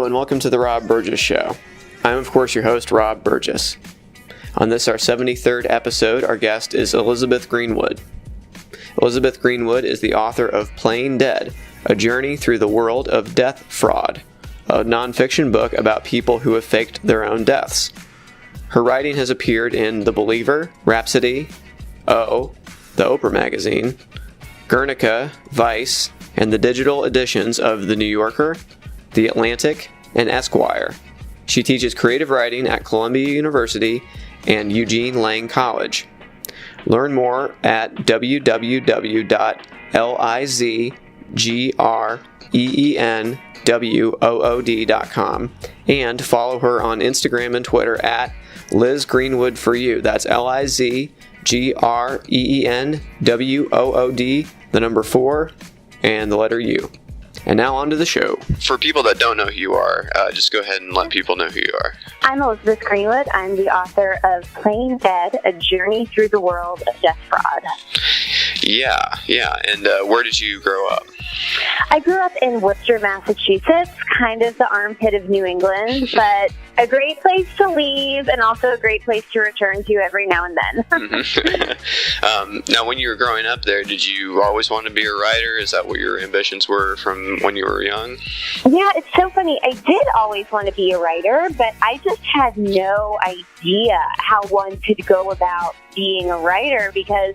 and welcome to the Rob Burgess Show. I'm, of course, your host, Rob Burgess. On this, our 73rd episode, our guest is Elizabeth Greenwood. Elizabeth Greenwood is the author of Plain Dead, A Journey Through the World of Death Fraud, a nonfiction book about people who have faked their own deaths. Her writing has appeared in The Believer, Rhapsody, O, The Oprah Magazine, Guernica, Vice, and the digital editions of The New Yorker, The Atlantic, and Esquire. She teaches creative writing at Columbia University and Eugene Lang College. Learn more at www.lizgreenwood.com and follow her on Instagram and Twitter at Liz Greenwood for You. That's LIZGREENWOOD, the number 4, and the letter U. And now on to the show. For people that don't know who you are, just go ahead and let people know who you are. I'm Elizabeth Greenwood. I'm the author of Plain Dead, A Journey Through the World of Death Fraud. Yeah. And where did you grow up? I grew up in Worcester, Massachusetts, kind of the armpit of New England, but a great place to leave and also a great place to return to every now and then. Now, when you were growing up there, did you always want to be a writer? Is that what your ambitions were from when you were young? Yeah, it's so funny. I did always want to be a writer, but I just had no idea how one could go about being a writer because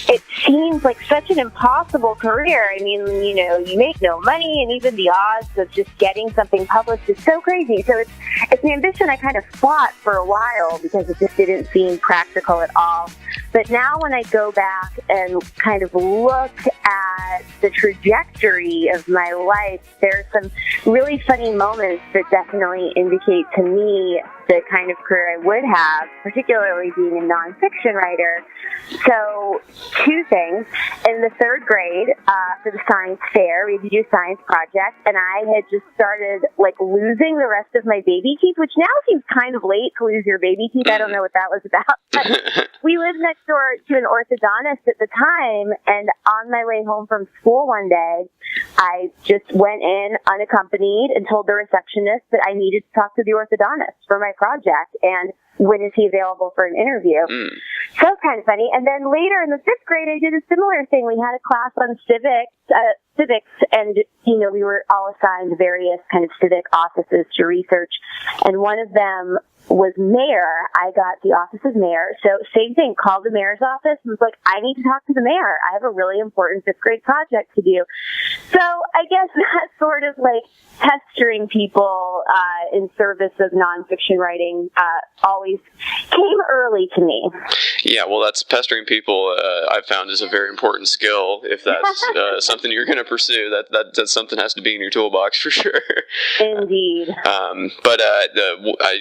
it seems like such an impossible career. I mean, you know, you make no money, and even the odds of just getting something published is so crazy. So it's an ambition I kind of fought for a while because it just didn't seem practical at all. But now when I go back and kind of look at the trajectory of my life, there's some really funny moments that definitely indicate to me the kind of career I would have, particularly being a nonfiction writer. So, two things. In the 3rd grade, for the science fair, we had to do a science project, and I had just started, losing the rest of my baby teeth, which now seems kind of late to lose your baby teeth. I don't know what that was about. But we lived next door to an orthodontist at the time, and on my way home from school one day, I just went in unaccompanied and told the receptionist that I needed to talk to the orthodontist for my project, and when is he available for an interview? So kind of funny. And then later in the 5th grade, I did a similar thing. We had a class on civics, and, we were all assigned various kind of civic offices to research. And one of them was mayor. I got the office of mayor. So same thing, called the mayor's office and was like, I need to talk to the mayor. I have a really important 5th grade project to do. So I guess that sort of pestering people in service of nonfiction writing always came early to me. Yeah, well, that's pestering people. I've found is a very important skill. If that's something you're going to pursue, that something has to be in your toolbox for sure. Indeed. But I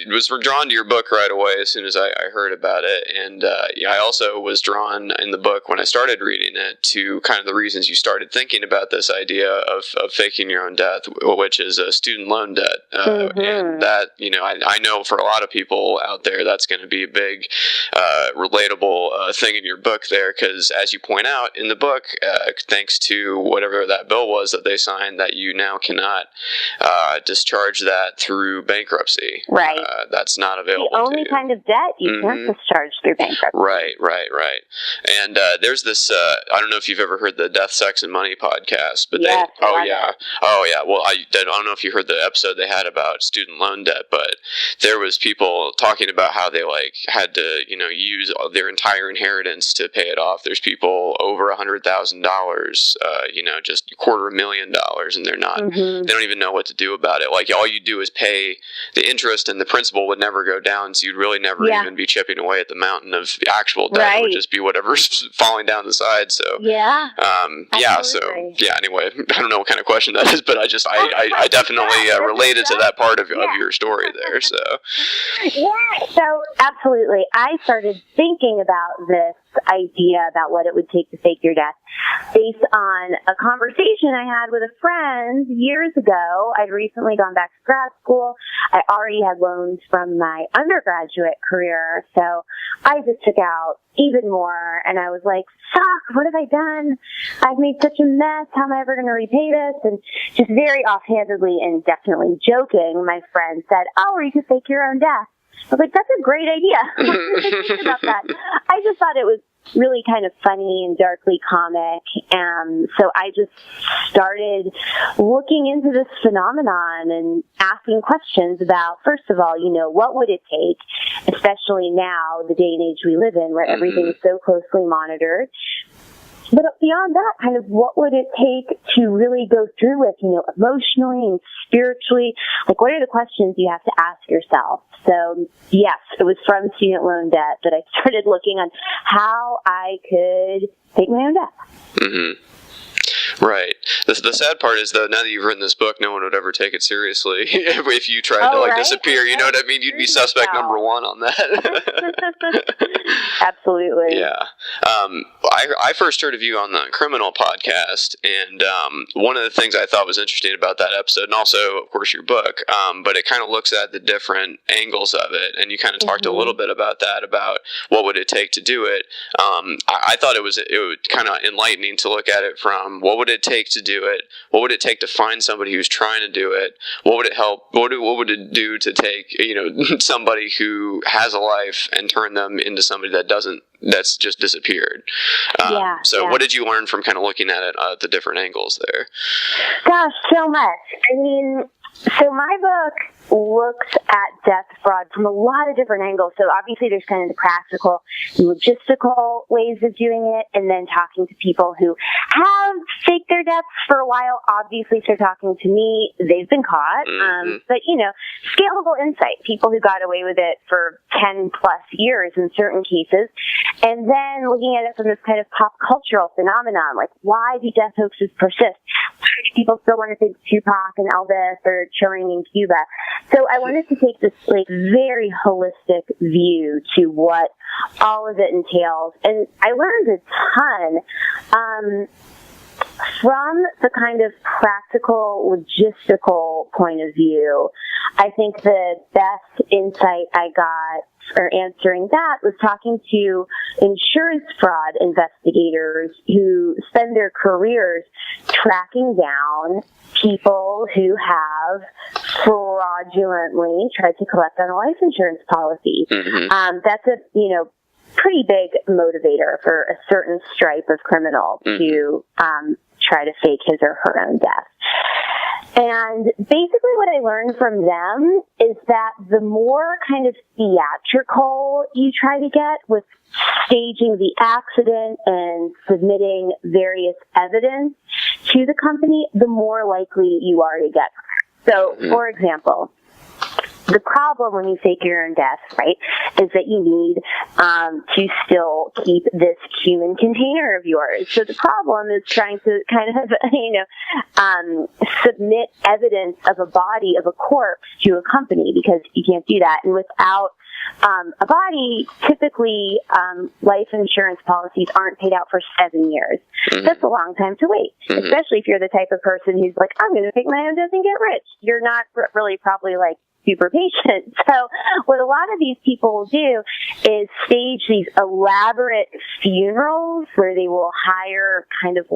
was drawn to your book right away as soon as I heard about it, and I also was drawn in the book when I started reading it to kind of the reasons you started thinking about this idea of faking your own death, which is a student loan debt, and that I know for a lot of people out there that's going to be a big relatable thing in your book there, because as you point out in the book, thanks to whatever that bill was that they signed, that you now cannot discharge that through bankruptcy. Right. That's not available the only to you. kind of debt you can't discharge through bankruptcy. Right. And there's this, I don't know if you've ever heard the Death, Sex, and Money podcast, but yes, oh yeah. Well, I don't know if you heard the episode they had about student loan debt, but there was people talking about how they had to, use their entire inheritance to pay it off. There's people over $100,000, just $250,000, and they're not, they don't even know what to do about it. All you do is pay the interest, and the principal would never go down, so you'd really never even be chipping away at the mountain of the actual debt. Right. It would just be whatever's falling down the side. So anyway, I don't know what kind of question that is, but I definitely related to that part of your story there. So absolutely, I started thinking about this idea about what it would take to fake your death based on a conversation I had with a friend years ago. I'd recently gone back to grad school. I already had loans from my undergraduate career, so I just took out even more, and I was like, fuck, what have I done? I've made such a mess. How am I ever going to repay this? And just very offhandedly and definitely joking, my friend said, oh, or you could fake your own death. I was like, that's a great idea. I didn't think about that. I just thought it was really kind of funny and darkly comic. So I just started looking into this phenomenon and asking questions about, first of all, what would it take, especially now, the day and age we live in, where everything is so closely monitored. But beyond that, kind of what would it take to really go through with, emotionally and spiritually? Like, what are the questions you have to ask yourself? So, yes, it was from student loan debt that I started looking on how I could take my own death. Mm-hmm. Right. The sad part is, though, now that you've written this book, no one would ever take it seriously if you tried to disappear. You know what I mean? You'd be suspect number one on that. Absolutely. Yeah. I first heard of you on the Criminal podcast, and one of the things I thought was interesting about that episode, and also, of course, your book, but it kind of looks at the different angles of it, and you kind of talked a little bit about that, about what would it take to do it. I thought it was kind of enlightening to look at it from what would it take to do it? What would it take to find somebody who's trying to do it? What would it help? What would it do to take, somebody who has a life and turn them into somebody that's just disappeared? What did you learn from kind of looking at it the different angles there? Gosh, so much. I mean, so my book looks at death fraud from a lot of different angles. So obviously there's kind of the practical, logistical ways of doing it, and then talking to people who have faked their deaths for a while. Obviously, if they're talking to me, they've been caught. But, scalable insight, people who got away with it for 10 plus years in certain cases. And then looking at it from this kind of pop cultural phenomenon, like, why do death hoaxes persist? Why do people still want to think Tupac and Elvis or chilling in Cuba? So I wanted to take this very holistic view to what all of it entails. And I learned a ton from the kind of practical, logistical point of view. I think the best insight I got for answering that was talking to insurance fraud investigators who spend their careers tracking down people who have fraudulently tried to collect on a life insurance policy. That's a, pretty big motivator for a certain stripe of criminal to try to fake his or her own death. And basically what I learned from them is that the more kind of theatrical you try to get with staging the accident and submitting various evidence to the company, the more likely you are to get. So, for example, the problem when you fake your own death, right, is that you need to still keep this human container of yours. So the problem is trying to kind of, submit evidence of a body, of a corpse to a company, because you can't do that. And without a body, typically life insurance policies aren't paid out for 7 years. That's a long time to wait, especially if you're the type of person who's like, I'm going to fake my own death and get rich. You're not really probably super patient. So what a lot of these people will do is stage these elaborate funerals where they will hire kind of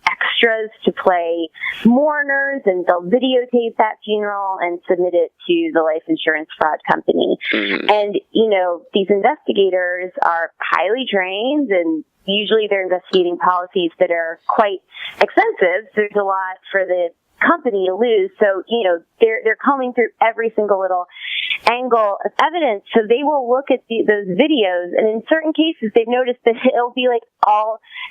extras to play mourners, and they'll videotape that funeral and submit it to the life insurance fraud company. And, these investigators are highly trained, and usually they're investigating policies that are quite expensive. There's a lot for the company to lose. So, they're combing through every single little angle of evidence. So they will look at those videos, and in certain cases, they've noticed that it'll be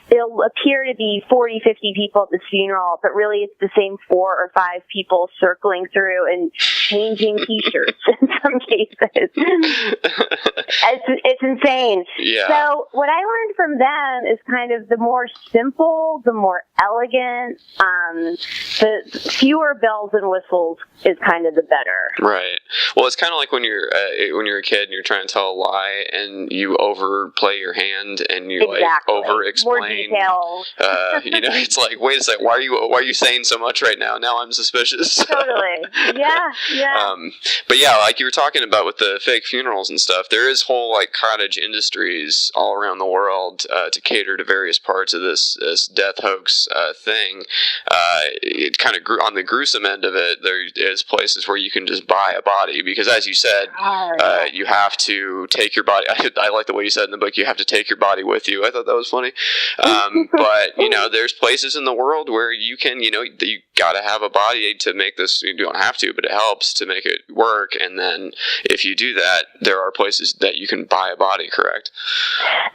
it'll appear to be 40, 50 people at this funeral, but really it's the same 4 or 5 people circling through and changing t-shirts in some cases. It's insane. Yeah. So what I learned from them is kind of the more simple, the more elegant, fewer bells and whistles is kind of the better. Right. Well, it's kind of like when you're a kid and you're trying to tell a lie and you overplay your hand and you like over-explain. More details. It's like, wait a second, why are you saying so much right now? Now I'm suspicious. Totally. Yeah. But yeah, like you were talking about with the fake funerals and stuff, there is whole like cottage industries all around the world to cater to various parts of this death hoax thing. It kind of on the gruesome end of it, there is places where you can just buy a body because, as you said, you have to take your body. I like the way you said in the book, you have to take your body with you. I thought that was funny. But there's places in the world where you can, you got to have a body to make this. You don't have to, but it helps to make it work. And then if you do that, there are places that you can buy a body. Correct?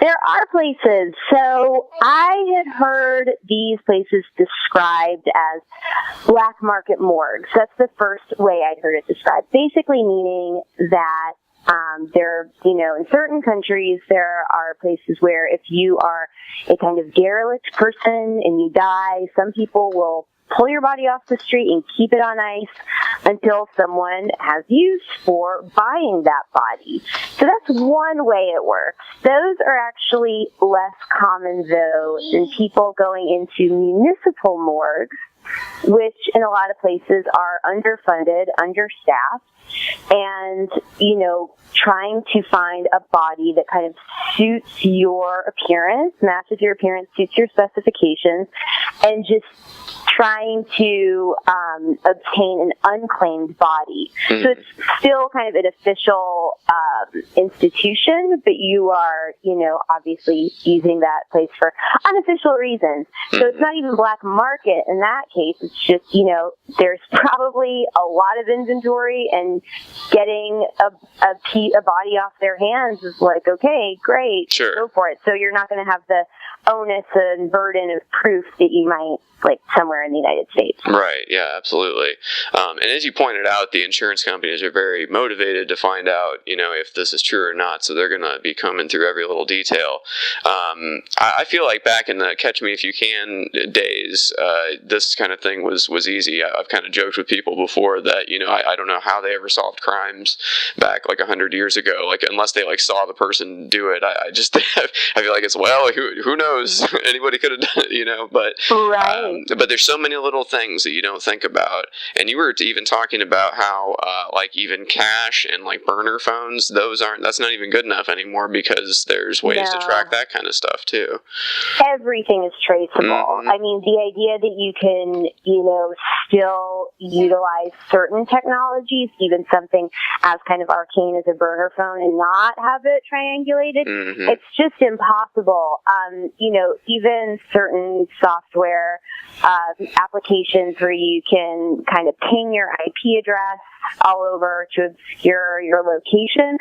There are places. So I had heard these places described as black market morgues. That's the first way I'd heard it described. Basically meaning that there, in certain countries, there are places where if you are a kind of derelict person and you die, some people will pull your body off the street and keep it on ice until someone has use for buying that body. So that's one way it works. Those are actually less common, though, than people going into municipal morgues, which in a lot of places are underfunded, understaffed, and, trying to find a body that kind of suits your appearance, matches your appearance, suits your specifications, and just trying to obtain an unclaimed body. So it's still kind of an official institution, but you are, obviously using that place for unofficial reasons. So it's not even black market in that case. It's just, there's probably a lot of inventory, and getting a body off their hands is like, okay, great, sure, go for it. So you're not going to have the onus and burden of proof that you might like somewhere in the United States. Right. Yeah, absolutely. And as you pointed out, the insurance companies are very motivated to find out, if this is true or not. So they're going to be coming through every little detail. I feel like back in the Catch Me If You Can days, this kind of thing was easy. I've kind of joked with people before that, I don't know how they ever solved crimes back like 100 years ago. Like, unless they like saw the person do it, I just, I feel like it's, who knows? Anybody could have done it, but, right. But there's so many little things that you don't think about. And you were even talking about how, like, even cash and like burner phones, that's not even good enough anymore because there's ways to track that kind of stuff too. Everything is traceable. I mean, the idea that you can, still utilize certain technologies, even something as kind of arcane as a burner phone, and not have it triangulated, it's just impossible. Even certain software applications where you can kind of ping your IP address all over to obscure your location.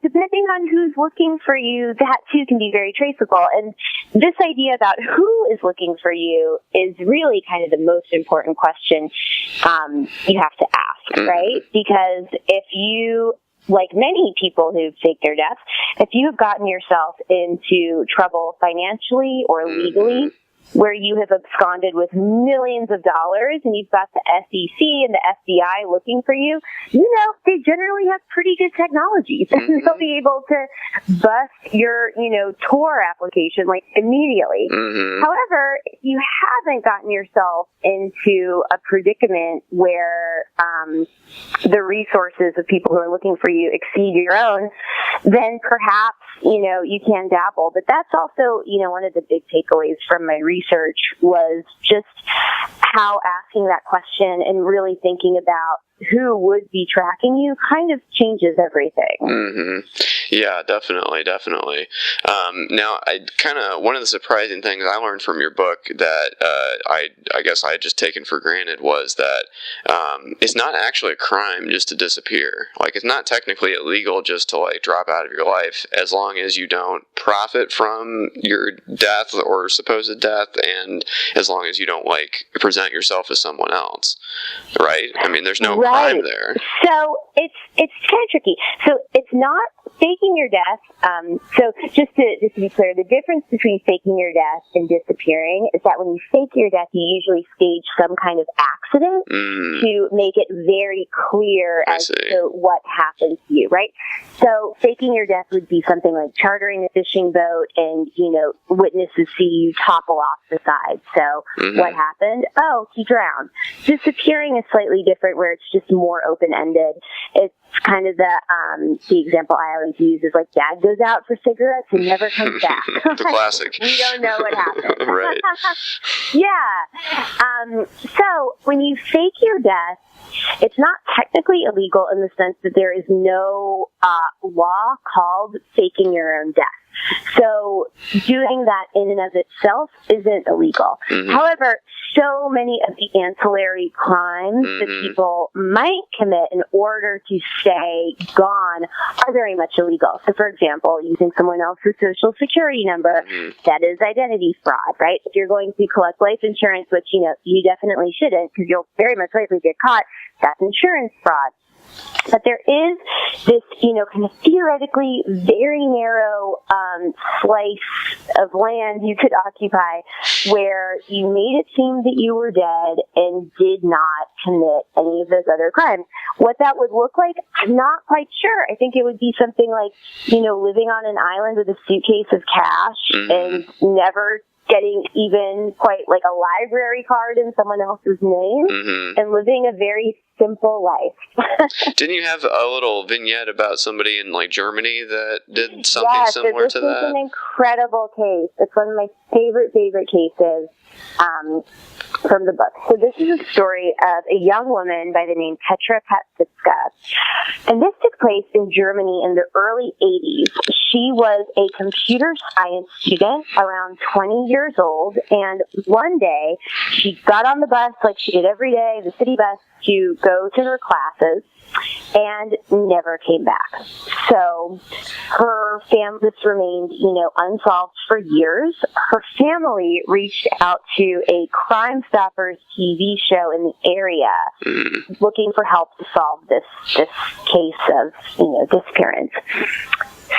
Depending on who's looking for you, that too can be very traceable. And this idea about who is looking for you is really kind of the most important question you have to ask, right? Because if you, like many people who've faked their deaths, if you have gotten yourself into trouble financially or legally, where you have absconded with millions of dollars and you've got the SEC and the FBI looking for you, they generally have pretty good technologies. And they'll be able to bust your, TOR application like immediately. However, if you haven't gotten yourself into a predicament where the resources of people who are looking for you exceed your own, then perhaps, you can dabble. But that's also, one of the big takeaways from my research was just how asking that question and really thinking about who would be tracking you kind of changes everything. Yeah, definitely. Now, one of the surprising things I learned from your book that I guess I had just taken for granted was that it's not actually a crime just to disappear. Like, it's not technically illegal just to like drop out of your life as long as you don't profit from your death or supposed death, and as long as you don't like present yourself as someone else, right? I mean, there's no crime there. So it's kind of tricky. So it's not faking your death, so just to be clear, the difference between faking your death and disappearing is that when you fake your death, you usually stage some kind of accident to make it very clear as to what happened to you, right? So faking your death would be something like chartering a fishing boat and, witnesses see you topple off the side. So what happened? Oh, he drowned. Disappearing is slightly different, where it's just more open-ended. It's kind of the example I always use is like dad goes out for cigarettes and never comes back. The classic. We don't know what happened. Right. Yeah. So when you fake your death, it's not technically illegal in the sense that there is no law called faking your own death. So doing that in and of itself isn't illegal. However, so many of the ancillary crimes that people might commit in order to stay gone are very much illegal. So, for example, using someone else's social security number, that is identity fraud, right? If you're going to collect life insurance, which, you definitely shouldn't because you'll very much likely get caught, that's insurance fraud. But there is this, kind of theoretically very narrow slice of land you could occupy where you made it seem that you were dead and did not commit any of those other crimes. What that would look like, I'm not quite sure. I think it would be something like, living on an island with a suitcase of cash and never getting even quite like a library card in someone else's name and living a very simple life. Didn't you have a little vignette about somebody in like Germany that did something similar to that? This is an incredible case. It's one of my favorite cases from the book. So this is a story of a young woman by the name Petra Patzitska. And this took place in Germany in the early 80s. She was a computer science student, around 20 years old, and one day she got on the bus like she did every day, the city bus, to go to her classes, and never came back. So her family remained, unsolved for years. Her family reached out to a Crime Stoppers TV show in the area looking for help to solve this case of, disappearance.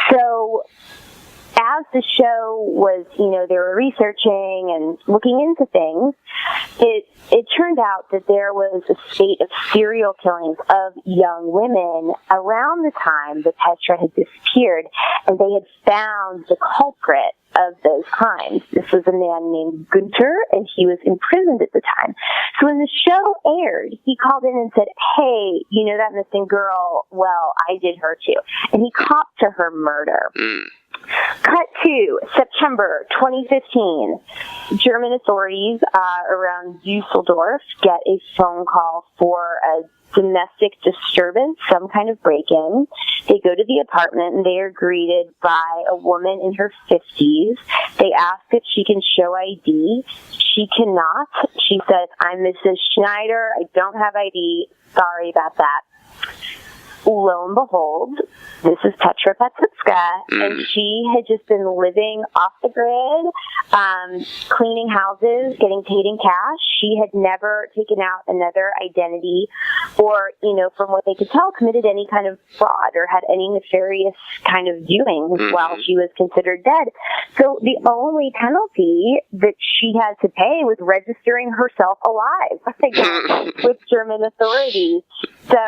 So as the show was, they were researching and looking into things, it turned out that there was a spate of serial killings of young women around the time that Petra had disappeared, and they had found the culprit of those crimes. This was a man named Günther, and he was imprisoned at the time. So when the show aired, he called in and said, hey, that missing girl, well, I did her too. And he copped to her murder. Cut to September 2015. German authorities around Dusseldorf get a phone call for a domestic disturbance, some kind of break-in. They go to the apartment and they are greeted by a woman in her 50s. They ask if she can show ID. She cannot. She says, I'm Mrs. Schneider. I don't have ID. Sorry about that. Lo and behold, this is Petra Patzitska, and she had just been living off the grid, cleaning houses, getting paid in cash. She had never taken out another identity or, from what they could tell, committed any kind of fraud or had any nefarious kind of doings while she was considered dead. So the only penalty that she had to pay was registering herself alive with German authorities. So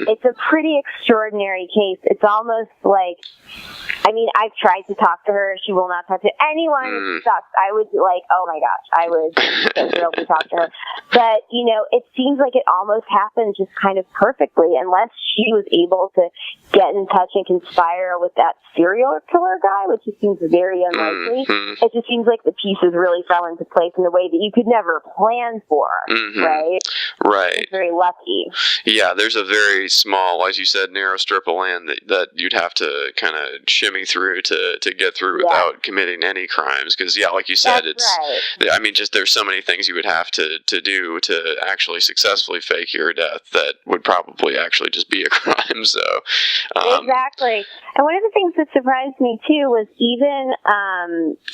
it's a pretty extraordinary case. It's almost like, I've tried to talk to her. She will not talk to anyone. It sucks. I would oh my gosh, I was so thrilled to talk to her. But, it seems like it almost happened just kind of perfectly, unless she was able to get in touch and conspire with that serial killer guy, which just seems very unlikely. It just seems like the pieces really fell into place in a way that you could never plan for, right? Right. It's very lucky. Yeah, there's a very small, as you said, narrow strip of land that you'd have to kind of shimmy through to get through without committing any crimes. Because, like you said, just there's so many things you would have to do to actually successfully fake your death that would probably actually just be a crime. So exactly. And one of the things that surprised me, too, was even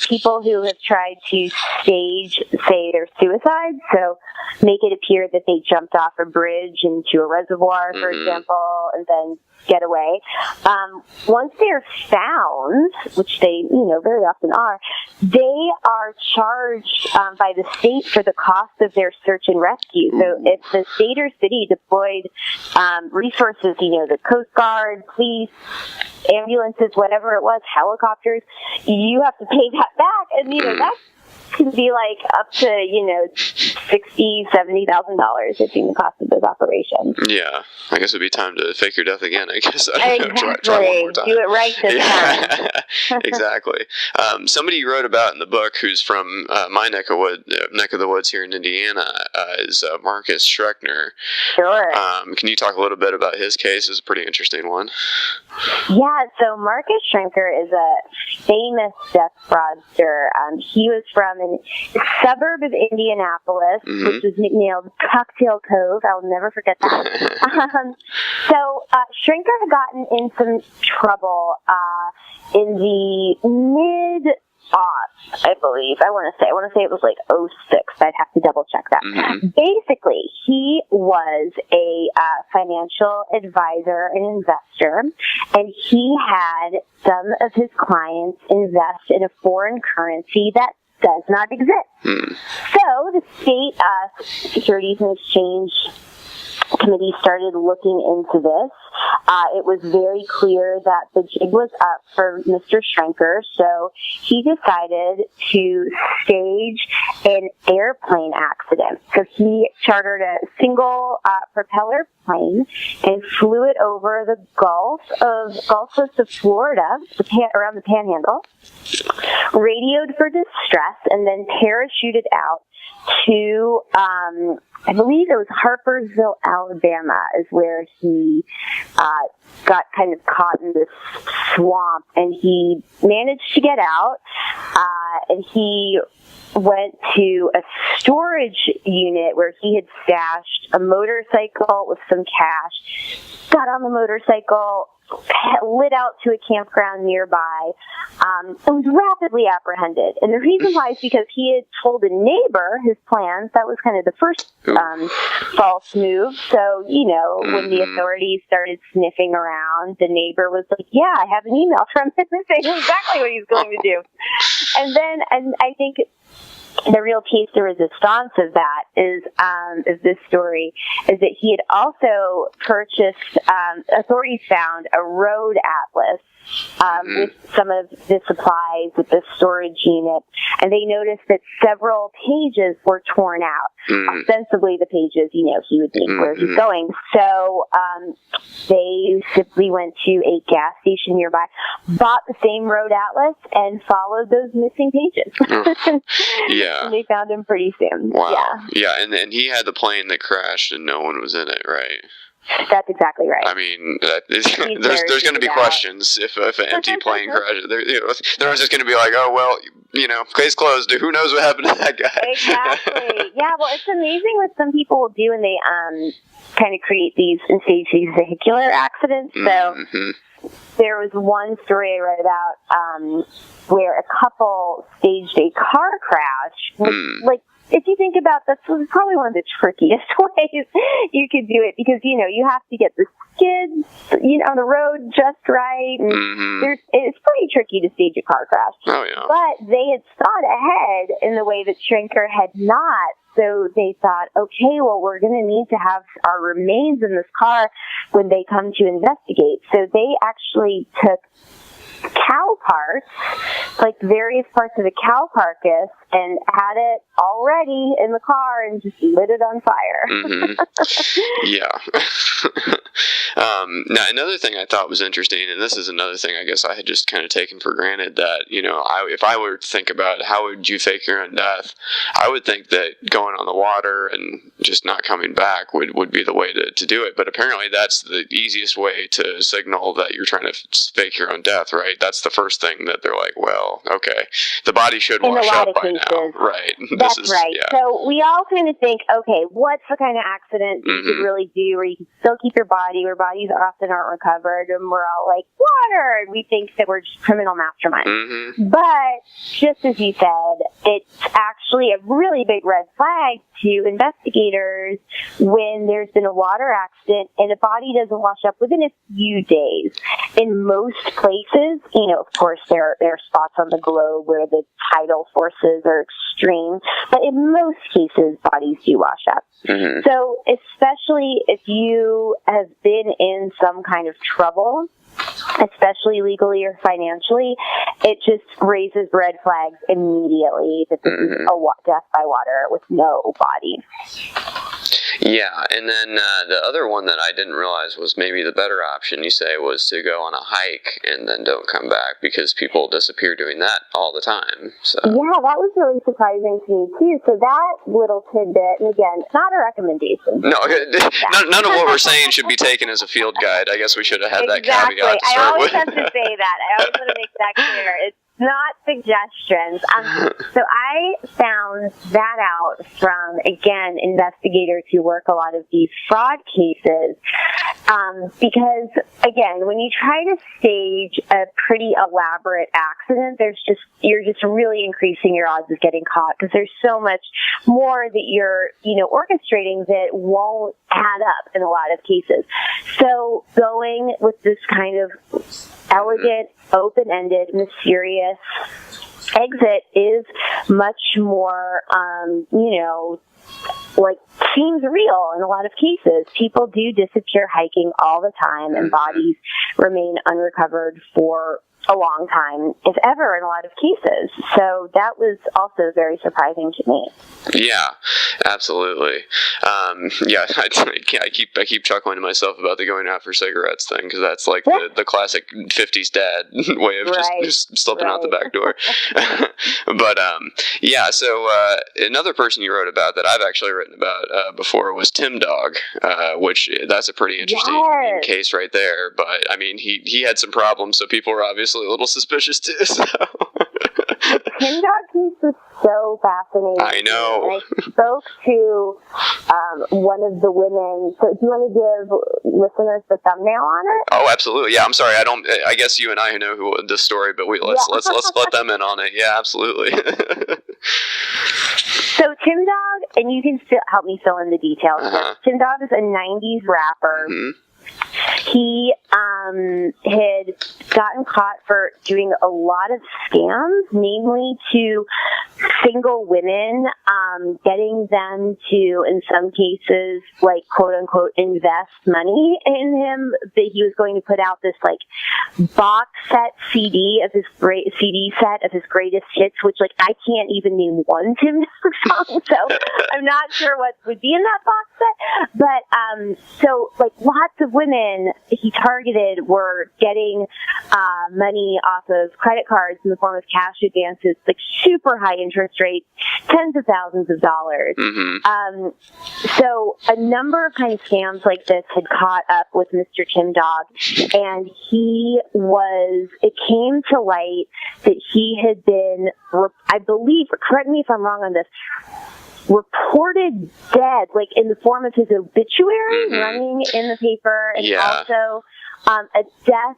people who have tried to stage, say, their suicide, so make it appear that they jumped off a bridge into a reservoir, for example, and then getaway. Once they're found, which they, very often are, they are charged by the state for the cost of their search and rescue. So if the state or city deployed resources, the Coast Guard, police, ambulances, whatever it was, helicopters, you have to pay that back. And, that's could be like up to $60,000-$70,000 if the cost of those operations. Yeah, I guess it'd be time to fake your death again. I guess exactly. try one more time. Do it right this time. Exactly. Somebody you wrote about in the book, who's from my neck of the woods here in Indiana, is Marcus Schreckner. Sure. Can you talk a little bit about his case? It's a pretty interesting one. Yeah. So Marcus Schreckner is a famous death fraudster. He was from a suburb of Indianapolis, which was nicknamed Cocktail Cove. I'll never forget that. So Schreckner had gotten in some trouble in the mid-aughts, I believe. I want to say it was like 06. I'd have to double check that. Basically, he was a financial advisor and investor, and he had some of his clients invest in a foreign currency that does not exist. So the state Securities and Exchange Committee started looking into this. It was very clear that the jig was up for Mr. Schreckner, so he decided to stage an airplane accident. So he chartered a single propeller plane and flew it over the Gulf Coast of Florida, around the Panhandle, radioed for distress, and then parachuted out to, I believe it was Harpersville, Alabama, is where he got kind of caught in this swamp, and he managed to get out, and he went to a storage unit where he had stashed a motorcycle with some cash, got on the motorcycle, lit out to a campground nearby, and was rapidly apprehended. And the reason why is because he had told a neighbor his plans. That was kind of the first false move. So, when the authorities started sniffing around, the neighbor was like, yeah, I have an email from him saying exactly what he's going to do. And I think the real piece de resistance of that is this story is that he had also purchased, authorities found a road atlas with some of the supplies with the storage unit, and they noticed that several pages were torn out. Ostensibly the pages, he would need where he's going. So they simply went to a gas station nearby, bought the same road atlas, and followed those missing pages. Yeah. And they found him pretty soon. Wow. Yeah, and he had the plane that crashed and no one was in it, right? That's exactly right. I mean, there's going to be questions if an empty plane crashes. They're just going to be like, oh, well, case closed. Who knows what happened to that guy? Exactly. Yeah, well, it's amazing what some people will do when they kind of create these and stage these vehicular accidents. So there was one story I read about where a couple staged a car crash, like, if you think about that's probably one of the trickiest ways you could do it, because you have to get the skids on the road just right, and it's pretty tricky to stage a car crash. Oh yeah. But they had thought ahead in the way that Schreckner had not. So they thought, okay, well, we're going to need to have our remains in this car when they come to investigate. So they actually took cow parts, like various parts of the cow carcass, and had it all ready in the car and just lit it on fire. Yeah. Now, another thing I thought was interesting, and this is another thing I guess I had just kind of taken for granted, that, if I were to think about how would you fake your own death, I would think that going on the water and just not coming back would be the way to do it. But apparently that's the easiest way to signal that you're trying to fake your own death, right? That's the first thing that they're like, well, okay, the body should wash up by now. Right. That's right. Yeah. So we all kind of think, okay, what's the kind of accident you could really do where you can still keep your body, where bodies often aren't recovered, and we're all like, water, and we think that we're just criminal masterminds. But just as you said, it's actually a really big red flag to investigators when there's been a water accident and a body doesn't wash up within a few days. In most places, of course, there are spots on the globe where the tidal forces are extreme, but in most cases, bodies do wash up. Mm-hmm. So especially if you have been in some kind of trouble, especially legally or financially, it just raises red flags immediately that this is a death by water with no body. Yeah, and then the other one that I didn't realize was maybe the better option, you say, was to go on a hike and then don't come back, because people disappear doing that all the time. So yeah, that was really surprising to me, too. So that little tidbit, and again, it's not a recommendation. No, none of what we're saying should be taken as a field guide. I guess we should have had that Exactly. caveat to start I always with. have to say that. I always want to make that clear. It's not suggestions. So I found that out from, again, investigators who work a lot of these fraud cases. Because, again, when you try to stage a pretty elaborate accident, you're just really increasing your odds of getting caught, because there's so much more that you're, orchestrating that won't add up in a lot of cases. So going with this kind of elegant, open-ended, mysterious exit is much more, seems real in a lot of cases. People do disappear hiking all the time, and bodies remain unrecovered for a long time, if ever, in a lot of cases. So that was also very surprising to me. Yeah, absolutely. I keep chuckling to myself about the going out for cigarettes thing, because that's like the classic 50s dad way of just slipping out the back door. But so another person you wrote about that I've actually written about before was Tim Dog, which that's a pretty interesting case right there. But I mean, he had some problems, so people were obviously a little suspicious too. So. Tim Dog case was so fascinating. I know. And I spoke to one of the women. So do you want to give listeners the thumbnail on it? Oh, absolutely. Yeah, I'm sorry. I guess you and I know who this story, but let's let them in on it. Yeah, absolutely. So Tim Dog, and you can still help me fill in the details. Tim Dog is a 90s rapper. Mm-hmm. He had gotten caught for doing a lot of scams, namely to single women, getting them to, in some cases, quote unquote, invest money in him. That he was going to put out this box set CD of his CD set of his greatest hits, which I can't even name one Tim Dog song, so I'm not sure what would be in that box set. But so lots of women he targeted were getting money off of credit cards in the form of cash advances, super high interest rates, tens of thousands of dollars. Mm-hmm. So a number of kind of scams like this had caught up with Mr. Tim Dog, and it came to light that he had been, I believe, correct me if I'm wrong on this, reported dead, in the form of his obituary running in the paper, and also a death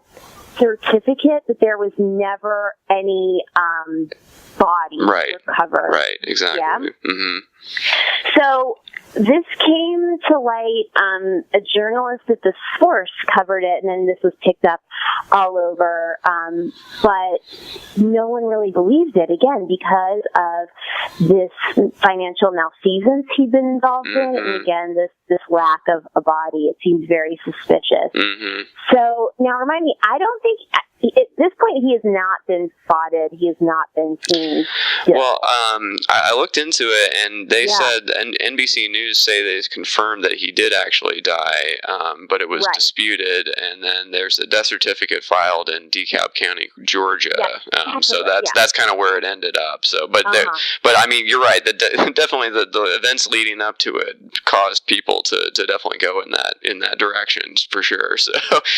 certificate, but there was never any body recovered. Right, exactly. Yeah? Mm-hmm. So this came to light. A journalist at The Source covered it, and then this was picked up all over. But no one really believed it, again, because of this financial malfeasance he'd been involved in, and again, this lack of a body. It seems very suspicious. Mm-hmm. So now remind me, I don't think at this point he has not been spotted. He has not been seen. Well, I looked into it, and they said, and NBC News say they confirmed that he did actually die, but it was disputed, and then there's a death certificate filed in DeKalb County, Georgia. So that's kind of where it ended up. So, but I mean, you're right. Definitely the events leading up to it caused people to definitely go in that direction for sure. So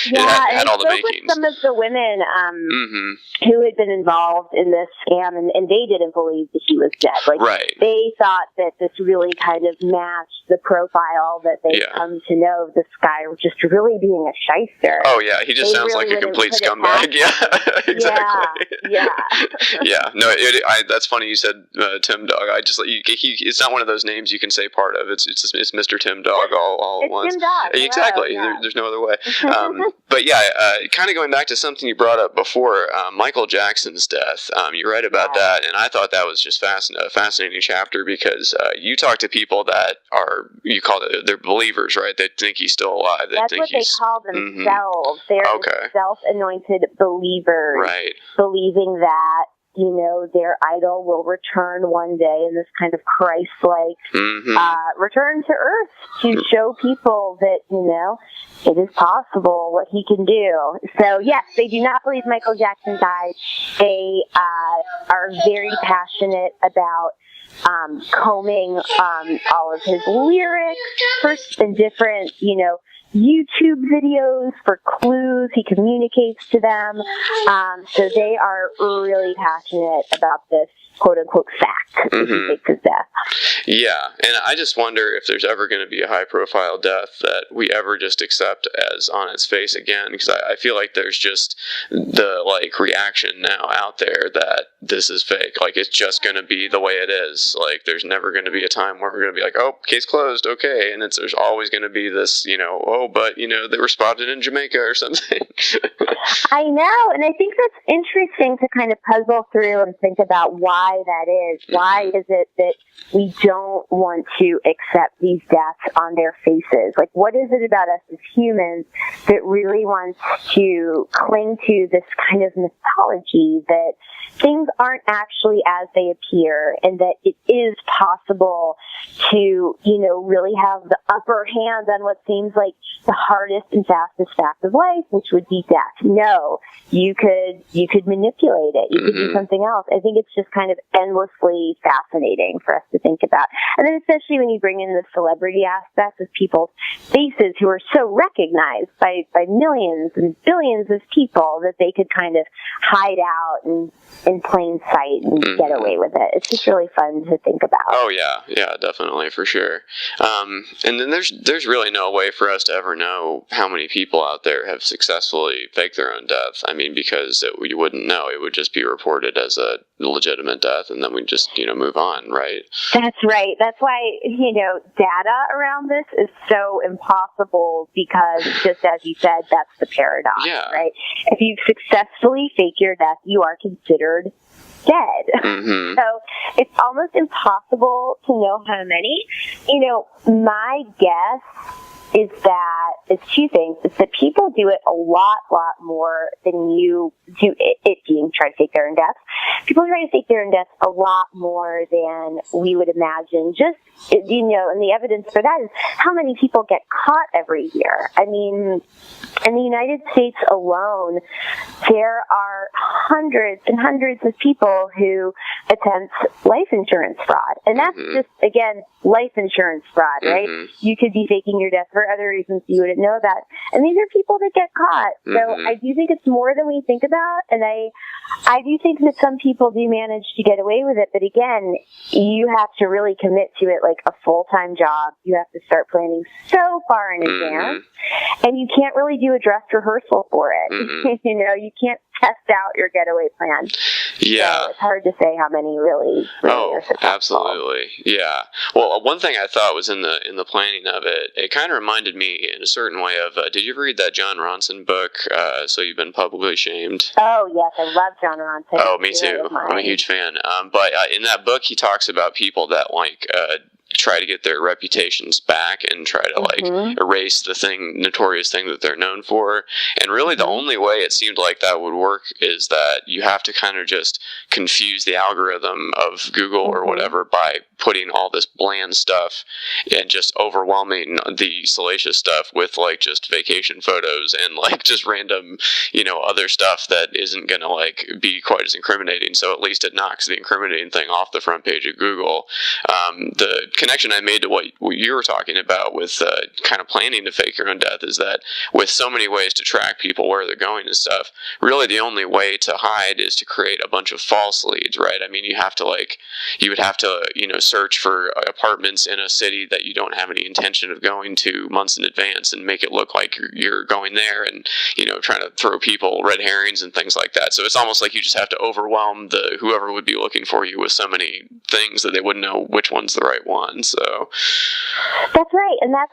it had all the makings. With some of the women woman who had been involved in this scam, and they didn't believe that he was dead. Like, right. They thought that this really kind of matched the profile that they'd come to know of this guy just really being a shyster. Oh, yeah. He just sounds like a complete scumbag. Yeah, exactly. Yeah. Yeah. No, that's funny you said Tim Dog. I just, it's not one of those names you can say part of. It's Mr. Tim Dog all at once. Tim Dog. Exactly. Hello, There's no other way. But yeah, kind of going back to something you brought up before, Michael Jackson's death. You read about that, and I thought that was just a fascinating chapter because you talk to people that are, you call it, they're believers, right? They think he's still alive. That's what they call themselves. They're self-anointed believers, right? Believing that, you know, their idol will return one day in this kind of Christ-like return to earth to show people that, you know, it is possible what he can do. So, yes, they do not believe Michael Jackson died. They are very passionate about combing all of his lyrics in different, you know, YouTube videos for clues. He communicates to them. So they are really passionate about this quote-unquote fact that he faked his death. Yeah, and I just wonder if there's ever going to be a high-profile death that we ever just accept as on its face again, because I feel like there's just the, like, reaction now out there that this is fake. Like, it's just going to be the way it is. Like, there's never going to be a time where we're going to be like, oh, case closed, okay, and there's always going to be this, you know, oh, but, you know, they were spotted in Jamaica or something. I know, and I think that's interesting to kind of puzzle through and think about why that is. Why is it that we don't want to accept these deaths on their faces? Like, what is it about us as humans that really wants to cling to this kind of mythology that things aren't actually as they appear, and that it is possible to, you know, really have the upper hand on what seems like the hardest and fastest fact of life, which would be death. No, you could manipulate it. You could do something else. I think it's just kind of endlessly fascinating for us to think about. And then especially when you bring in the celebrity aspect of people's faces who are so recognized by millions and billions of people that they could kind of hide out and in plain sight and get away with it. It's just really fun to think about. Oh yeah, definitely, for sure. And then there's really no way for us to ever know how many people out there have successfully faked their own death. I mean, because we wouldn't know. It would just be reported as a legitimate death, and then we just, you know, move on, right? That's right. That's why, you know, data around this is so impossible because, just as you said, that's the paradox, right? If you successfully fake your death, you are considered dead. So it's almost impossible to know how many. You know, my guess is that it's two things. It's that people do it a lot more than you do it being try to fake their own death. People try to fake their own death a lot more than we would imagine. Just, you know, and the evidence for that is how many people get caught every year. I mean, in the United States alone, there are hundreds and hundreds of people who attempt life insurance fraud. And that's just, again, life insurance fraud, right? You could be faking your death for other reasons you wouldn't know about. And these are people that get caught. So I do think it's more than we think about. And I do think that some people do manage to get away with it. But again, you have to really commit to it like a full-time job. You have to start planning so far in advance. And you can't really do a dress rehearsal for it. You know, you can't test out your getaway plan. Yeah. So it's hard to say how many really are successful. Absolutely. Yeah. Well, one thing I thought was in the planning of it, it kind of reminded me in a certain way of, did you ever read that John Ronson book, So You've Been Publicly Shamed? Oh, yes. I love John Ronson. Oh, me too. I'm a huge fan. But in that book, he talks about people that, like, try to get their reputations back and try to like erase the notorious thing that they're known for. And really the only way it seemed like that would work is that you have to kind of just confuse the algorithm of Google or whatever by putting all this bland stuff and just overwhelming the salacious stuff with like just vacation photos and like just random, you know, other stuff that isn't going to like be quite as incriminating. So at least it knocks the incriminating thing off the front page of Google. The connection I made to what you were talking about with kind of planning to fake your own death is that with so many ways to track people where they're going and stuff, really the only way to hide is to create a bunch of false leads, right? I mean, you would have to, search for apartments in a city that you don't have any intention of going to months in advance and make it look like you're going there and, trying to throw people red herrings and things like that. So it's almost like you just have to overwhelm whoever would be looking for you with so many things that they wouldn't know which one's the right one. So that's right, and that's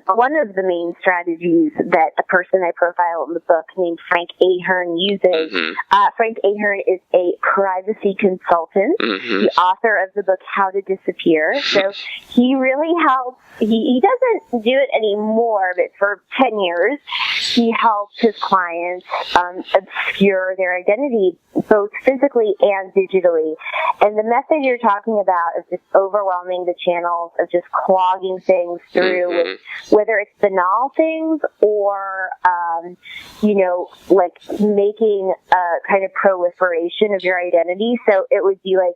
one of the main strategies that a person I profile in the book named Frank Ahern uses. Mm-hmm. Frank Ahern is a privacy consultant, mm-hmm. the author of the book How to Disappear. So he really helps. He doesn't do it anymore, but for 10 years, he helps his clients obscure their identity, both physically and digitally. And the method you're talking about is just overwhelming the channels, of just clogging things through, mm-hmm. with, whether it's banal things or, like making a kind of proliferation of your identity. So it would be like,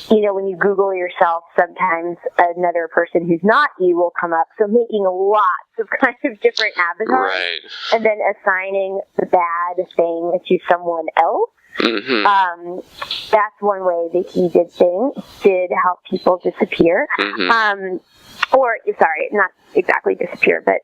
when you Google yourself, sometimes another person who's not you will come up. So making lots of kind of different avatars, right. and then assigning the bad thing to someone else. Mm-hmm. That's one way that he did help people disappear. Mm-hmm. Not exactly disappear, but,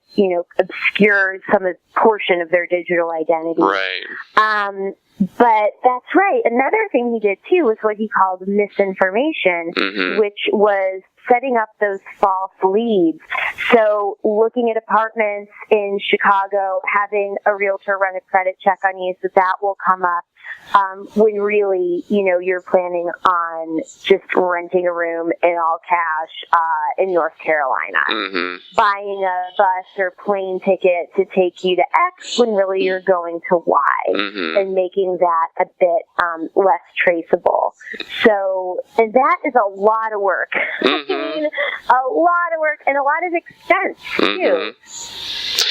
obscure some portion of their digital identity. Right. But that's right. Another thing he did, too, was what he called misinformation, mm-hmm. which was setting up those false leads. So looking at apartments in Chicago, having a realtor run a credit check on you, so that will come up. When really, you're planning on just renting a room in all cash in North Carolina, mm-hmm. buying a bus or plane ticket to take you to X when really you're going to Y, mm-hmm. and making that a bit less traceable. So, and that is a lot of work. Mm-hmm. I mean, a lot of work and a lot of expense, too. Mm-hmm.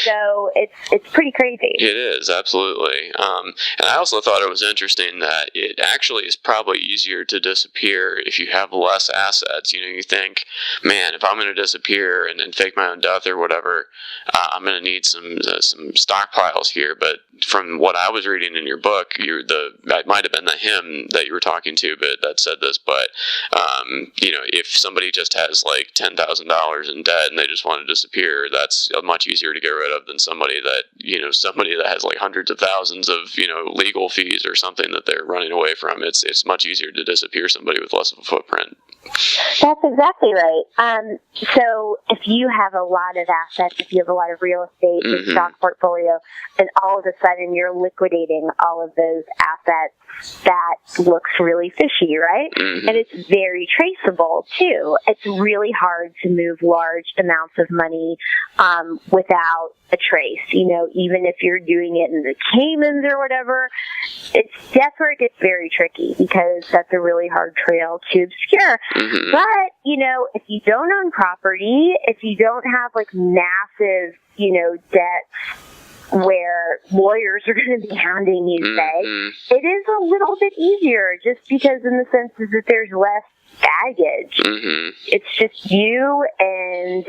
So it's pretty crazy. It is, absolutely. And I also thought it was interesting that it actually is probably easier to disappear if you have less assets. You think, man, if I'm going to disappear and fake my own death or whatever, I'm going to need some stockpiles here. But from what I was reading in your book, it might have been the him that you were talking to, but that said this. But if somebody just has like $10,000 in debt and they just want to disappear, that's much easier to get rid of than somebody that has like hundreds of thousands of legal fees or something that they're running away from. It's much easier to disappear somebody with less of a footprint. That's exactly right. So if you have a lot of assets, if you have a lot of real estate, mm-hmm. stock portfolio, and all of a sudden you're liquidating all of those assets, that looks really fishy, right? Mm-hmm. And it's very traceable, too. It's really hard to move large amounts of money without a trace. Even if you're doing it in the Caymans or whatever, that's where it gets very tricky, because that's a really hard trail to obscure. Mm-hmm. But, if you don't own property, if you don't have like massive, debts where lawyers are going to be hounding you, mm-hmm. say, it is a little bit easier, just because in the sense that there's less baggage. Mm-hmm. It's just you and,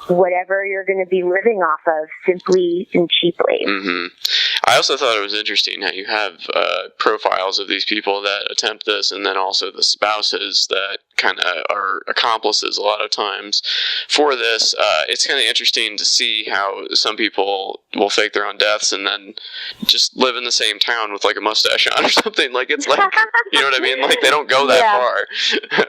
whatever you're going to be living off of, simply and cheaply. Mm-hmm. I also thought it was interesting how you have profiles of these people that attempt this, and then also the spouses that kind of are accomplices a lot of times for this. It's kind of interesting to see how some people will fake their own deaths and then just live in the same town with like a mustache on or something. Like, it's like, you know what I mean? Like, they don't go that far,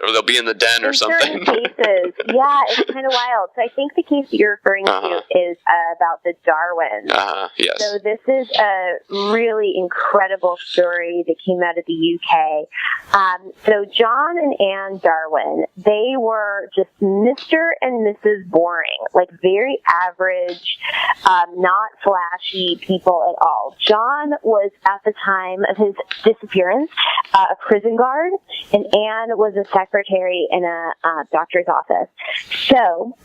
or they'll be in the den or something. In certain cases, yeah, it's kind of wild. So I think the case that you're referring to is about the Darwins. Yes. So this is a really incredible story that came out of the UK. So John and Anne Darwin, they were just Mr. and Mrs. Boring, like very average, not flashy people at all. John was, at the time of his disappearance, a prison guard, and Anne was a secretary in a doctor's office. So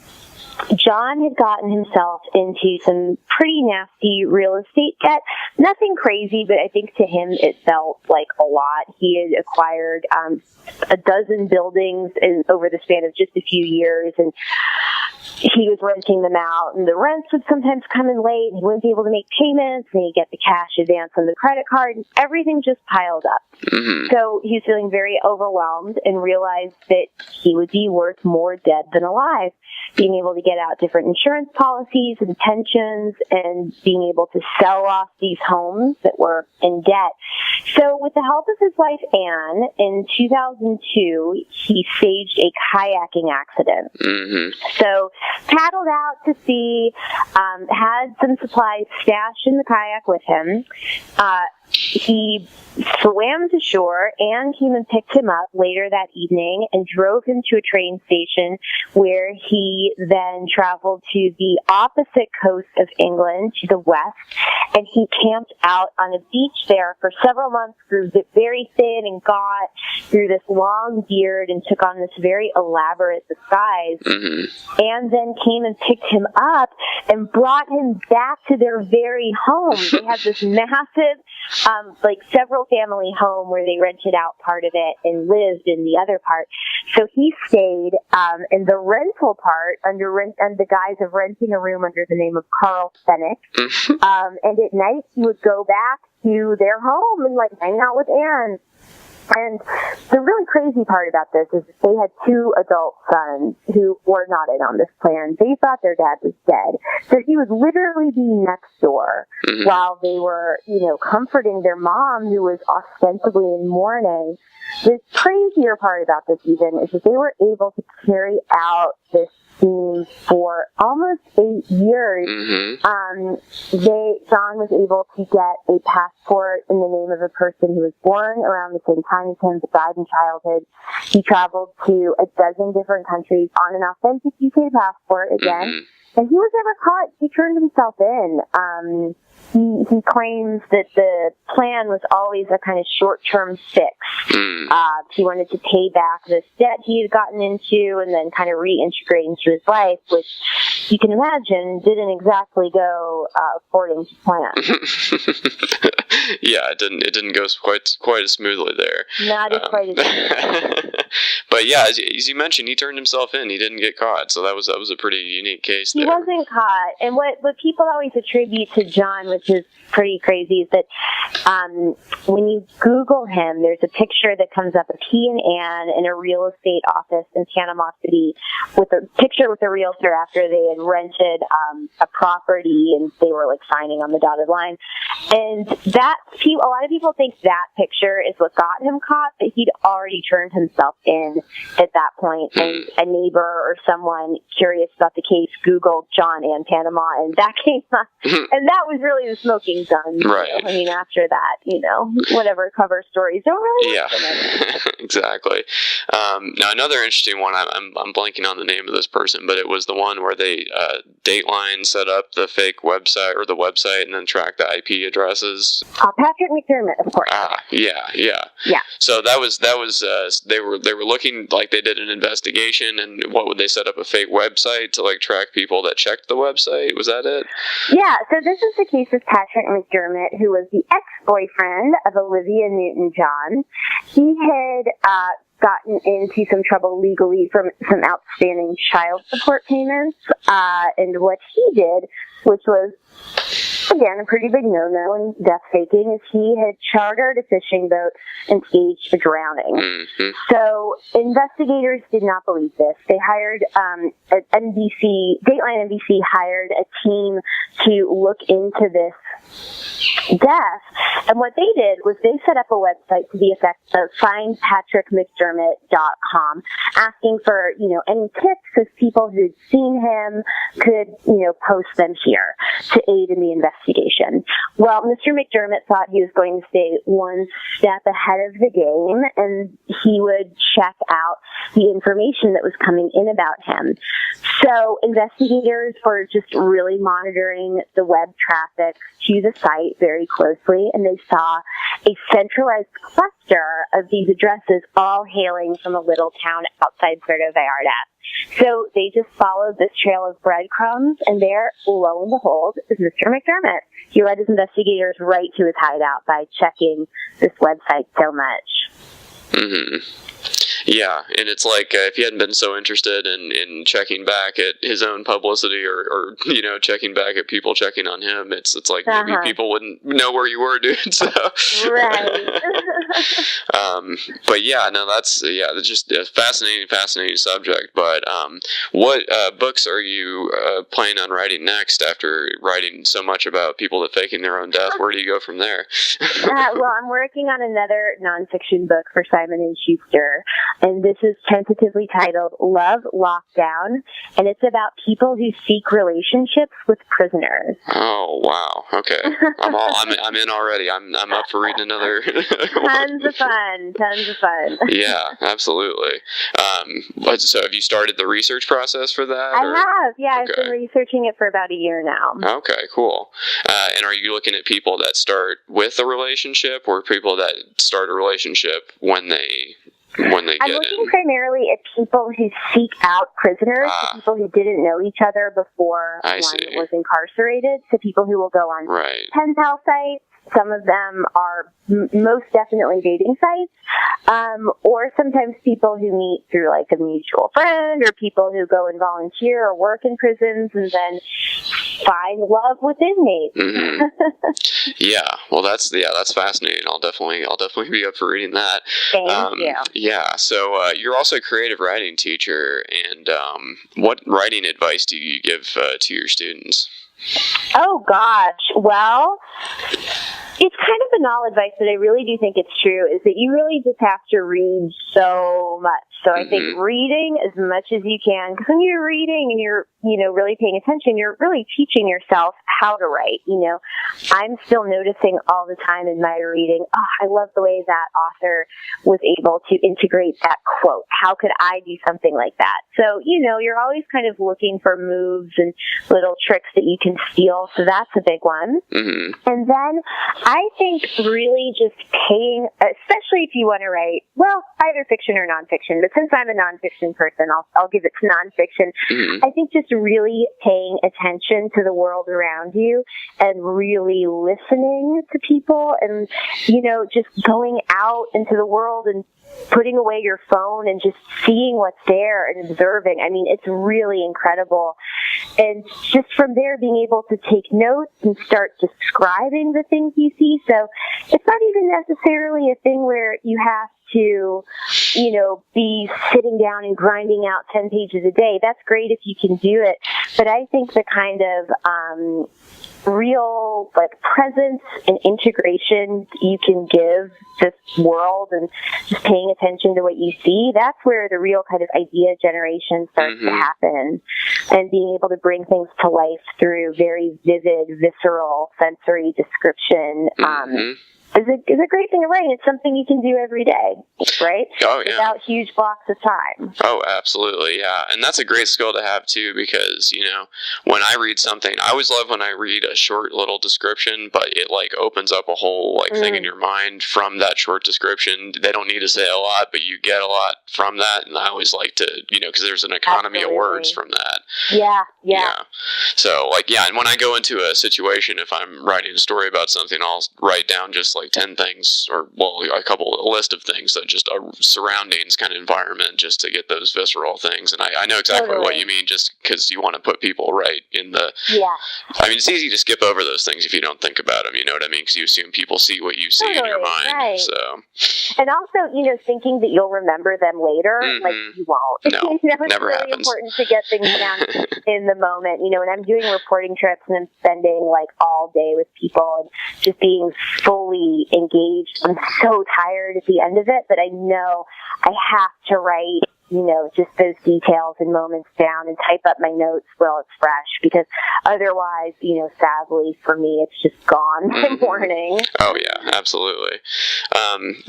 John had gotten himself into some pretty nasty real estate debt. Nothing crazy, but I think to him it felt like a lot. He had acquired a dozen buildings over the span of just a few years, and he was renting them out, and the rents would sometimes come in late, and he wouldn't be able to make payments, and he'd get the cash advance on the credit card, and everything just piled up. Mm-hmm. So he was feeling very overwhelmed and realized that he would be worth more dead than alive. Being able to get out different insurance policies and pensions, and being able to sell off these homes that were in debt. So with the help of his wife, Anne, in 2002, he staged a kayaking accident. Mm-hmm. So paddled out to sea, had some supplies stashed in the kayak with him. He swam to shore. Anne came and picked him up later that evening and drove him to a train station, where he then traveled to the opposite coast of England, to the west, and he camped out on a beach there for several months, grew very thin and gaunt, grew this long beard, and took on this very elaborate disguise. Mm-hmm. Anne then came and picked him up and brought him back to their very home. They had this massive, several family home where they rented out part of it and lived in the other part. So he stayed in the rental part under the guise of renting a room under the name of Carl Fennick. And at night he would go back to their home and hang out with Anne. And the really crazy part about this is they had two adult sons who were not in on this plan. They thought their dad was dead. So he would literally be next door while they were, comforting their mom, who was ostensibly in mourning. The crazier part about this even is that they were able to carry out this scheme for almost 8 years. John was able to get a passport in the name of a person who was born around the same time as him but died in childhood. He traveled to a dozen different countries on an authentic UK passport again, and he was never caught. He turned himself in. He claims that the plan was always a kind of short-term fix. He wanted to pay back this debt he had gotten into and then kind of reintegrate into his life, which you can imagine didn't exactly go according to plan. Yeah, it didn't go quite as smoothly there. Not as quite as smoothly. But yeah, as you mentioned, he turned himself in. He didn't get caught, so that was a pretty unique case there. He wasn't caught, and what people always attribute to John, which is pretty crazy, is that when you Google him, there's a picture that comes up of he and Anne in a real estate office in Panama City, with a picture with a realtor after they had rented a property and they were signing on the dotted line. And a lot of people think that picture is what got him caught, but he'd already turned himself in at that point. And a neighbor or someone curious about the case Googled John and Panama, and that came up. And that was really the smoking gun. Right. I mean, after that, whatever cover stories don't really work. Yeah, exactly. Now, another interesting one, I'm blanking on the name of this person, but it was the one where they Dateline set up the fake website or the website and then tracked the IP addresses. Patrick McDermott, of course. Yeah. So that was they were looking like they did an investigation, and what would they set up a fake website to track people that checked the website? Was that it? Yeah. So this is the case of Patrick McDermott, who was the ex-boyfriend of Olivia Newton-John. He had gotten into some trouble legally from some outstanding child support payments, and what he did, which was, again, a pretty big no-no in death faking, is he had chartered a fishing boat and staged a drowning. So investigators did not believe this. They hired Dateline NBC hired a team to look into this death, and what they did was they set up a website to the effect of findpatrickmcdermott.com, asking for any tips, because people who'd seen him could post them here to aid in the investigation. Well, Mr. McDermott thought he was going to stay one step ahead of the game, and he would check out the information that was coming in about him. So investigators were just really monitoring the web traffic to the site very closely, and they saw a centralized cluster of these addresses all hailing from a little town outside Puerto Vallarta. So they just followed this trail of breadcrumbs, and there, lo and behold, is Mr. McDermott. He led his investigators right to his hideout by checking this website so much. Mm-hmm. Yeah, and it's like if he hadn't been so interested in checking back at his own publicity or checking back at people checking on him, it's like maybe people wouldn't know where you were, dude. So. Right. But yeah, no, that's just a fascinating subject. But what books are you planning on writing next after writing so much about people that faking their own death? Where do you go from there? Well, I'm working on another nonfiction book for Simon & Schuster, and this is tentatively titled Love Lockdown, and it's about people who seek relationships with prisoners. Oh wow! Okay, I'm in already. I'm up for reading another. Tons of fun. Yeah, absolutely. So have you started the research process for that? I have. Yeah, okay. I've been researching it for about a year now. Okay, cool. And are you looking at people that start with a relationship, or people that start a relationship when they get in? I'm looking primarily at people who seek out prisoners, people who didn't know each other before one was incarcerated, so people who will go on pen pal sites. Some of them are most definitely dating sites, or sometimes people who meet through like a mutual friend, or people who go and volunteer or work in prisons and then find love with inmates. Mm-hmm. Yeah, well, that's fascinating. I'll definitely be up for reading that. Thank you. Yeah, so you're also a creative writing teacher, and what writing advice do you give to your students? Oh, gosh. Well, it's kind of banal advice, but I really do think it's true, is that you really just have to read so much. So I think reading as much as you can, because when you're reading and you're, really paying attention, you're really teaching yourself how to write. I'm still noticing all the time in my reading, I love the way that author was able to integrate that quote. How could I do something like that? So, you're always kind of looking for moves and little tricks that you can steal. So that's a big one. Mm-hmm. And then I think really just paying, especially if you want to write, well, either fiction or nonfiction, but since I'm a nonfiction person, I'll give it to nonfiction. Mm-hmm. I think just really paying attention to the world around you and really listening to people and, just going out into the world and putting away your phone and just seeing what's there and observing. I mean, it's really incredible. And just from there, being able to take notes and start describing the things you see. So it's not even necessarily a thing where you have to, be sitting down and grinding out 10 pages a day. That's great if you can do it. But I think the kind of real presence and integration you can give this world and just paying attention to what you see, that's where the real kind of idea generation starts to happen, and being able to bring things to life through very vivid, visceral, sensory description is a great thing to write. It's something you can do every day, right? Oh, yeah. Without huge blocks of time. Oh, absolutely, yeah. And that's a great skill to have, too, because, when I read something, I always love when I read a short little description, but it, opens up a whole, thing in your mind from that short description. They don't need to say a lot, but you get a lot from that, and I always like to, because there's an economy of words from that. Yeah. So, and when I go into a situation, if I'm writing a story about something, I'll write down just 10 things, or a list of things, so just a surroundings kind of environment, just to get those visceral things. And I know exactly what you mean, just because you want to put people right in the. Yeah. I mean, it's easy to skip over those things if you don't think about them. You know what I mean? Because you assume people see what you see in your mind. Right. So. And also, thinking that you'll remember them later, you won't. No, it's never really happens. Important to get things down in the moment. When I'm doing reporting trips and I'm spending all day with people and just being fully engaged, I'm so tired at the end of it, but I know I have to write, just those details and moments down and type up my notes while it's fresh, because otherwise, sadly for me, it's just gone by morning. Oh yeah, absolutely.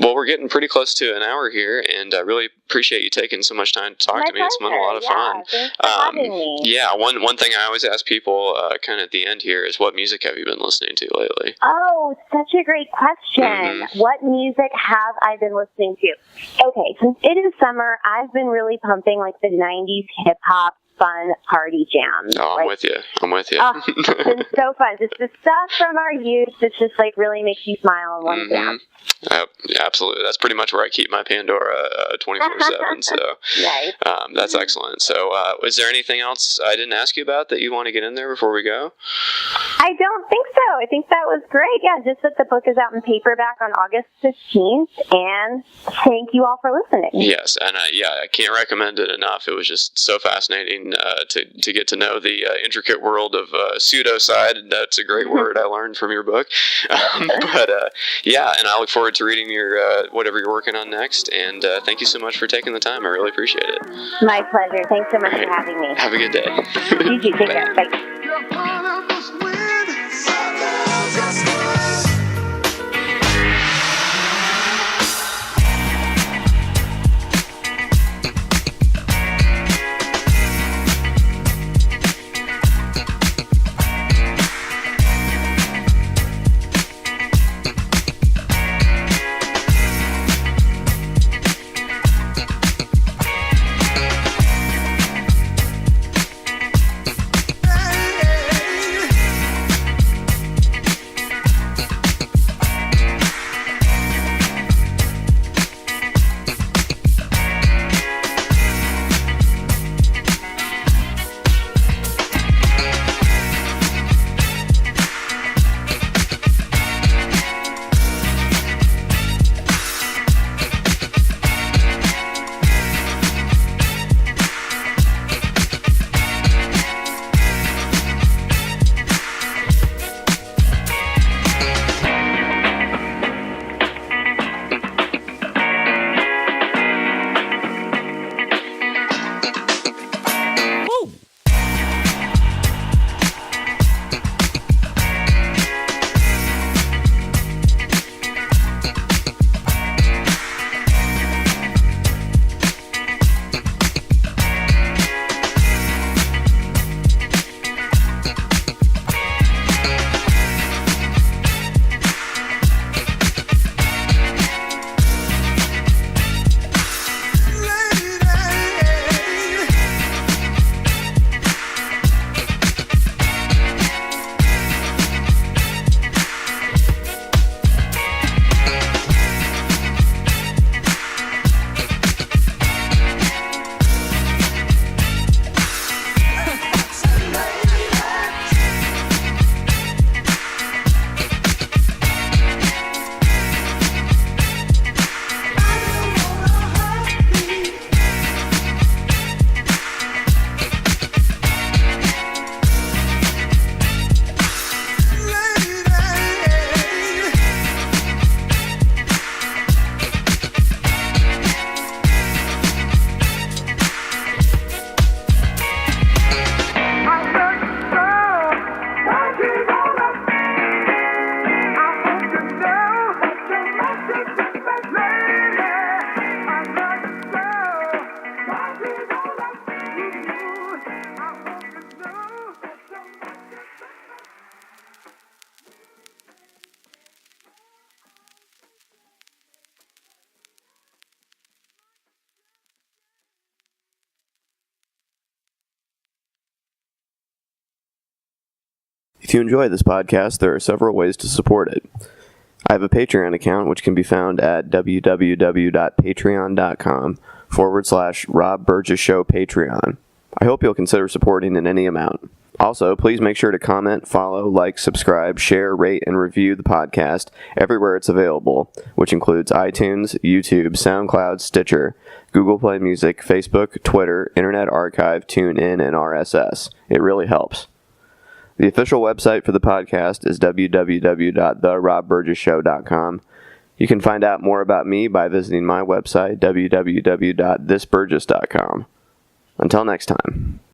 Well, we're getting pretty close to an hour here, and I really appreciate you taking so much time to talk to me. Pleasure. It's been a lot of fun. Thanks for having me. Yeah, one thing I always ask people kind of at the end here is, what music have you been listening to lately? Oh, such a great question. What music have I been listening to? Okay, since it is summer, I've been really pumping like the 90s hip-hop fun party jams. Oh, I'm with you. Oh, it's been so fun. Just the stuff from our youth that just like really makes you smile in one jam. Absolutely. That's pretty much where I keep my Pandora 24/7. So nice. That's excellent. So is there anything else I didn't ask you about that you want to get in there before we go? I don't think so. I think that was great. Yeah, just that the book is out in paperback on August 15th, and thank you all for listening. Yes, and I can't recommend it enough. It was just so fascinating to get to know the intricate world of pseudocide, and that's a great word I learned from your book. But and I look forward to reading your whatever you're working on next, and thank you so much for taking the time. I really appreciate it. My pleasure. Thanks so much for having me. Have a good day. You too. Take care. Bye. If you enjoy this podcast, there are several ways to support it. I have a Patreon account, which can be found at www.patreon.com/Rob Burgess Show Patreon. I hope you'll consider supporting in any amount. Also, please make sure to comment, follow, like, subscribe, share, rate, and review the podcast everywhere it's available, which includes iTunes, YouTube, SoundCloud, Stitcher, Google Play Music, Facebook, Twitter, Internet Archive, TuneIn, and RSS. It really helps. The official website for the podcast is www.therobburgesshow.com. You can find out more about me by visiting my website, www.thisburgess.com. Until next time.